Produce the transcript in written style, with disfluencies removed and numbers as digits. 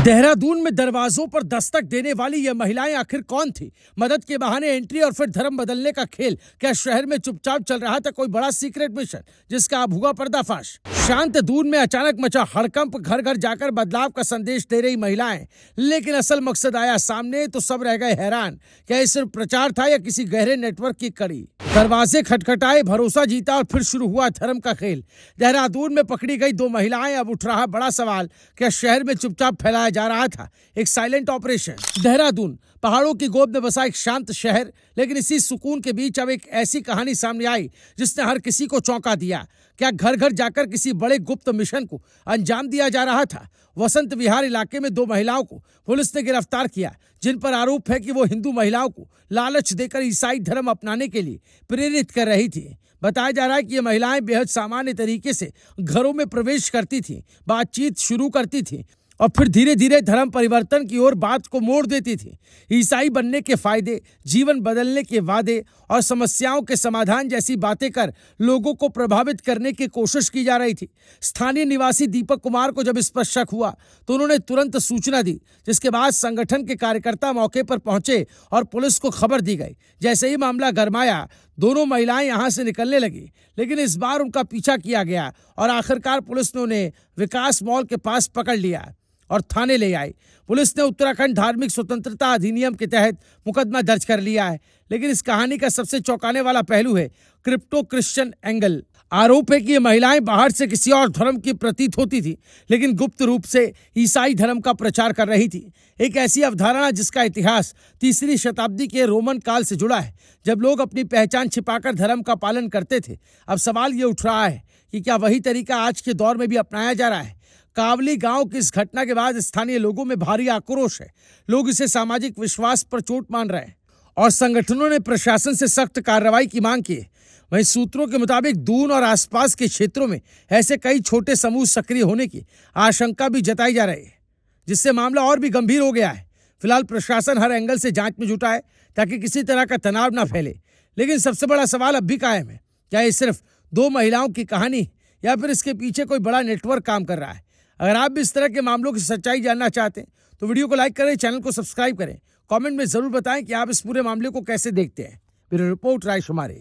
देहरादून में दरवाजों पर दस्तक देने वाली ये महिलाएं आखिर कौन थी? मदद के बहाने एंट्री और फिर धर्म बदलने का खेल। क्या शहर में चुपचाप चल रहा था कोई बड़ा सीक्रेट मिशन जिसका अब हुआ पर्दाफाश? शांत दून में अचानक मचा हड़कंप, घर घर जाकर बदलाव का संदेश दे रही महिलाएं। लेकिन असल मकसद आया सामने तो सब रह गए हैरान। क्या ये सिर्फ प्रचार था या किसी गहरे नेटवर्क की कड़ी? दरवाजे खटखटाए, भरोसा जीता और फिर शुरू हुआ धर्म का खेल। देहरादून में पकड़ी गई दो महिलाएं। अब उठ रहा बड़ा सवाल, क्या शहर में चुपचाप फैलाया जा रहा था एक साइलेंट ऑपरेशन? देहरादून पहाड़ों की गोद में बसा एक शांत शहर, लेकिन इसी सुकून के बीच अब एक ऐसी कहानी सामने आई जिसने हर किसी को चौंका दिया। क्या घर घर जाकर किसी बड़े गुप्त मिशन को अंजाम दिया जा रहा था? वसंत विहार इलाके में दो महिलाओं को पुलिस ने गिरफ्तार किया, जिन पर आरोप है कि वो हिंदू महिलाओं को लालच देकर ईसाई धर्म अपनाने के लिए प्रेरित कर रही थी। बताया जा रहा है कि ये महिलाएं बेहद सामान्य तरीके से घरों में प्रवेश करती थीं, बातचीत शुरू करती थीं और फिर धीरे धीरे धर्म परिवर्तन की ओर बात को मोड़ देती थी। ईसाई बनने के फायदे, जीवन बदलने के वादे और समस्याओं के समाधान जैसी बातें कर लोगों को प्रभावित करने की कोशिश की जा रही थी। स्थानीय निवासी दीपक कुमार को जब इस पर शक हुआ तो उन्होंने तुरंत सूचना दी, जिसके बाद संगठन के कार्यकर्ता मौके पर पहुंचे और पुलिस को खबर दी गई। जैसे ही मामला गरमाया, दोनों महिलाएं यहां से निकलने लगी, लेकिन इस बार उनका पीछा किया गया और आखिरकार पुलिस ने उन्हें विकास मॉल के पास पकड़ लिया और थाने ले आई। पुलिस ने उत्तराखंड धार्मिक स्वतंत्रता अधिनियम के तहत मुकदमा दर्ज कर लिया है। लेकिन इस कहानी का सबसे चौंकाने वाला पहलू है क्रिप्टो क्रिश्चियन एंगल। आरोप है कि ये महिलाएं बाहर से किसी और धर्म की प्रतीत होती थी, लेकिन गुप्त रूप से ईसाई धर्म का प्रचार कर रही थी। एक ऐसी अवधारणा जिसका इतिहास 3री शताब्दी के रोमन काल से जुड़ा है, जब लोग अपनी पहचान छिपाकर धर्म का पालन करते थे। अब सवाल ये उठ रहा है कि क्या वही तरीका आज के दौर में भी अपनाया जा रहा है? कावली गांव की इस घटना के बाद स्थानीय लोगों में भारी आक्रोश है। लोग इसे सामाजिक विश्वास पर चोट मान रहे हैं और संगठनों ने प्रशासन से सख्त कार्रवाई की मांग की है। वहीं सूत्रों के मुताबिक दून और आसपास के क्षेत्रों में ऐसे कई छोटे समूह सक्रिय होने की आशंका भी जताई जा रही है, जिससे मामला और भी गंभीर हो गया है। फिलहाल प्रशासन हर एंगल से जांच में जुटा है ताकि किसी तरह का तनाव न फैले। लेकिन सबसे बड़ा सवाल अब भी कायम है, क्या ये सिर्फ दो महिलाओं की कहानी या फिर इसके पीछे कोई बड़ा नेटवर्क काम कर रहा है? अगर आप भी इस तरह के मामलों की सच्चाई जानना चाहते हैं तो वीडियो को लाइक करें, चैनल को सब्सक्राइब करें। कमेंट में जरूर बताएं कि आप इस पूरे मामले को कैसे देखते हैं। ब्यूरो रिपोर्ट, राय शुमारी।